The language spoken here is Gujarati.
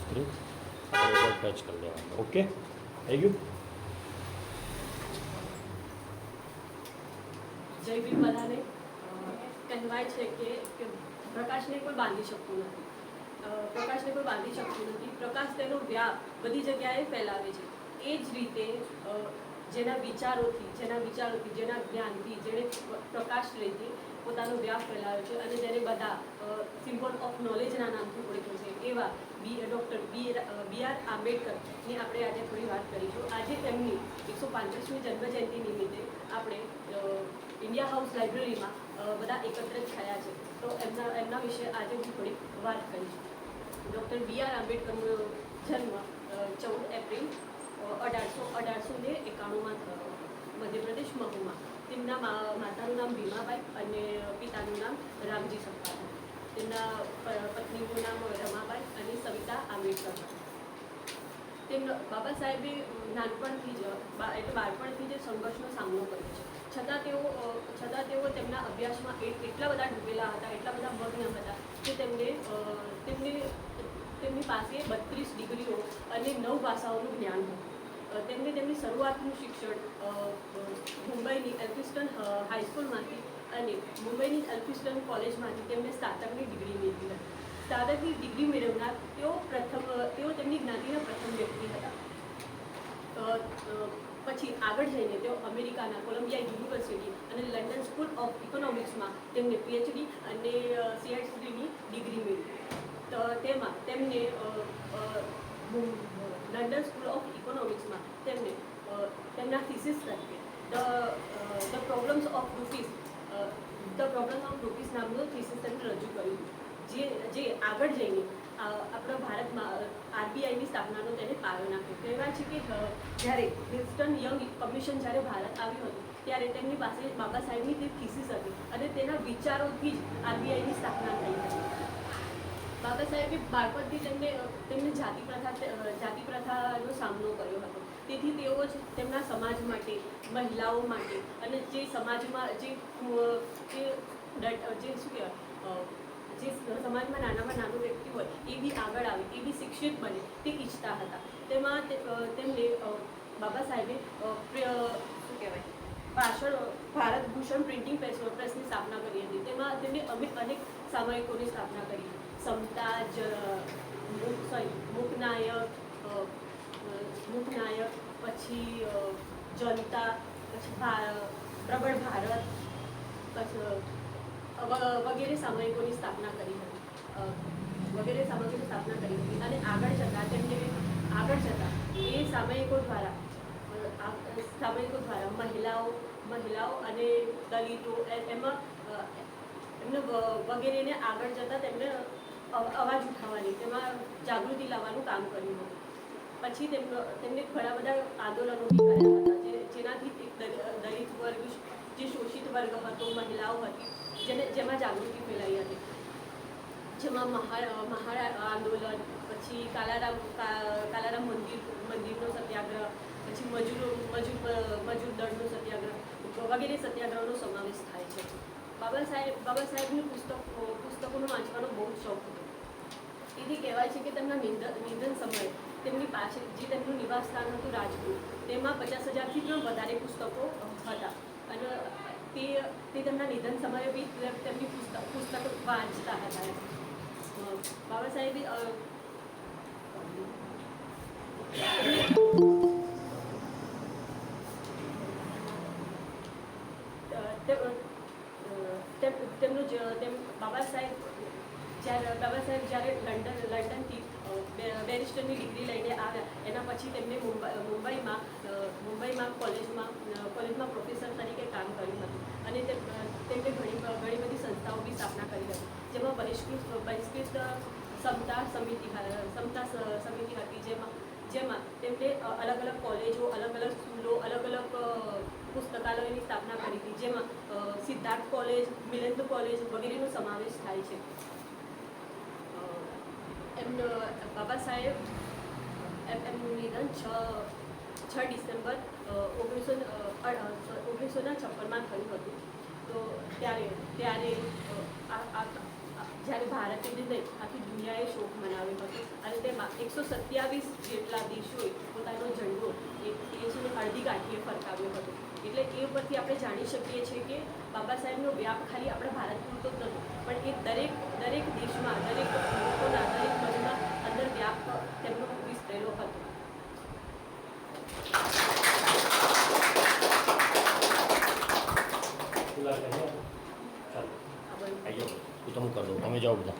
સ્ક્રીન આપણે ઉપર ટચ કરી લેવાનું. ઓકે, થઈ ગયું. જય ભીમ બધાને. કહેવાય છે કે પ્રકાશને કોઈ બાંધી શકતું નથી. પ્રકાશને કોઈ બાંધી શકતું નથી. પ્રકાશ તેનો વ્યાપ બધી જગ્યાએ ફેલાવે છે. એ જ રીતે જેના વિચારોથી, જેના જ્ઞાનથી, જેણે પ્રકાશ લઈથી પોતાનો વ્યાપ ફેલાવ્યો છે અને જેને બધા સિમ્બોલ ઓફ નોલેજના નામથી ઓળખે છે એવા ડૉક્ટર બી.આર. આંબેડકરની આપણે આજે થોડી વાત કરીશું. આજે તેમની 135મી જન્મજયંતિ નિમિત્તે આપણે ઇન્ડિયા હાઉસ લાઇબ્રેરીમાં બધા એકત્રિત થયા છે. તો એમના વિશે આજે હું થોડીક વાત કરીશ. ડૉક્ટર બી.આર. આંબેડકરનો જન્મ 14 એપ્રિલ 1891માં થયો મધ્યપ્રદેશ મહુમાં. તેમના માતાનું નામ ભીમાબાઈ અને પિતાનું નામ રામજી સપ્પારા. તેમના પત્નીનું નામ રમાબાઈ અને સવિતા આંબેડકર. બાબા સાહેબે નાનપણથી જ એટલે બાળપણથી જ સંઘર્ષનો સામનો કર્યો છે. છતાં તેઓ તેમના અભ્યાસમાં એટલા બધા ડૂબેલા હતા, એટલા બધા મગ્ન હતા કે તેમની પાસે 32 ડિગ્રીઓ અને 9 ભાષાઓનું જ્ઞાન હતું. તેમણે તેમની શરૂઆતનું શિક્ષણ મુંબઈની એલ્ફિસ્ટન હાઈસ્કૂલમાંથી અને મુંબઈની એલ્ફિસ્ટન કોલેજમાંથી તેમણે સ્નાતકની ડિગ્રી મેળવી હતી. સ્નાતકની ડિગ્રી મેળવનાર તેઓ તેમની જ્ઞાતિના પ્રથમ વ્યક્તિ હતા. પછી આગળ જઈને તેઓ અમેરિકાના કોલંબિયા યુનિવર્સિટી અને લંડન સ્કૂલ ઓફ ઇકોનોમિક્સમાં તેમને પીએચડી અને સીએચડીની ડિગ્રી મેળવી. તેમાં તેમને લંડન સ્કૂલ ઓફ ઇકોનોમિક્સમાં તેમને તેમના થીસીસ તરીકે ધ પ્રોબ્લેમ્સ ઓફ રૂપીસ નામનું થીસીસ તેમને રજૂ કર્યું, જે આગળ જઈને આપણા ભારતમાં આરબીઆઈની સ્થાપનાનો તેને પાયો નાખ્યો. કહેવાય છે કે જ્યારે વિલ્સન યંગ કમિશન જ્યારે ભારત આવ્યું હતું ત્યારે તેમની પાસે બાબા સાહેબની તે થીસીસ હતી અને તેના વિચારોથી જ આરબીઆઈની સ્થાપના થઈ હતી. બાબા સાહેબે બાળપણથી તેમને જાતિ પ્રથાનો સામનો કર્યો હતો. તેથી તેઓ જ તેમના સમાજ માટે, મહિલાઓ માટે અને જે સમાજમાં જે શું કહેવાય જે સમાજમાં નાનામાં નાનો વ્યક્તિ હોય એ બી આગળ આવે, એ બી શિક્ષિત બને તે ઈચ્છતા હતા. તેમાં તેમને બાબા સાહેબે શું કહેવાય પાછળ ભારત ભૂષણ પ્રિન્ટિંગ પ્રેસની સ્થાપના કરી હતી. તેમાં તેમણે અનેક સામયિકોની સ્થાપના કરી. સમતા, મૂકનાયક, પછી જનતા, પછી પ્રબળ ભારત, પછી વગેરે સામયિકોની સ્થાપના કરી હતી. અને આગળ જતાં એ સામયિકો દ્વારા મહિલાઓ અને દલિતો એમાં એમને વગેરેને આગળ જતાં તેમને અવાજ ઉઠાવવાની, તેમાં જાગૃતિ લાવવાનું કામ કર્યું હતું. પછી તેમને ઘણા બધા આંદોલનો બી કર્યા હતા, જેનાથી દલિત વર્ગ, જે શોષિત વર્ગ હતો, મહિલાઓ હતી, જેમાં જાગૃતિ ફેલાઈ હતી. જેમાં મહારા આંદોલન, પછી કાલારામ મંદિરનો સત્યાગ્રહ, પછી મજૂર દળનો સત્યાગ્રહ વગેરે સત્યાગ્રહનો સમાવેશ થાય છે. બાબા સાહેબને પુસ્તકોનો વાંચવાનો બહુ શોખ હતો. તેથી કહેવાય છે કે તેમના નિધન સમયે તેમની પાસે જે તેમનું નિવાસ સ્થાન હતું રાજકોટ, તેમાં 50,000થી પણ વધારે પુસ્તકો હતા અને તે તેમના નિધન સમયે બી તેમની પુસ્તક વાંચતા હતા. બાબા સાહેબે બાબા સાહેબ જ્યારે લંડનથી બેરિસ્ટરની ડિગ્રી લઈને આવ્યા, એના પછી તેમને મુંબઈમાં કોલેજમાં પ્રોફેસર તરીકે કામ કર્યું હતું અને તેમણે ઘણી બધી સંસ્થાઓ બી સ્થાપના કરી હતી, જેમાં બહિષ્કૃત સમતા સમિતિ હતી, જેમાં તેમણે અલગ અલગ કોલેજો, અલગ અલગ સ્કૂલો, અલગ અલગ પુસ્તકાલયોની સ્થાપના કરી હતી, જેમાં સિદ્ધાર્થ કોલેજ, મિલંદ કોલેજ વગેરેનો સમાવેશ થાય છે. બાબા સાહેબ એમનું નિધન 6 ડિસેમ્બર 1956માં થયું હતું. તો ત્યારે જ્યારે ભારતે જ નહીં આખી દુનિયાએ શોક મનાવ્યો હતો અને તેમાં 127 જેટલા દેશોએ પોતાનો ઝંડો એ છે ને અડધી કાઠીએ ફરકાવ્યો હતો. એટલે એ પરથી આપણે જાણી શકીએ છીએ કે બાબા સાહેબનો વ્યાપ ખાલી આપણા ભારત પૂરતો જ નહોતો, પણ એ દરેક દેશમાં, દરેક લોકોના, દરેક મનમાં અંદર વ્યાપ તેમનો વિસ્તરેલો હતો. ચાલો આ બધું આવી જાઓ, હું તમને કરી દઉં, તમે જાઓ બધા.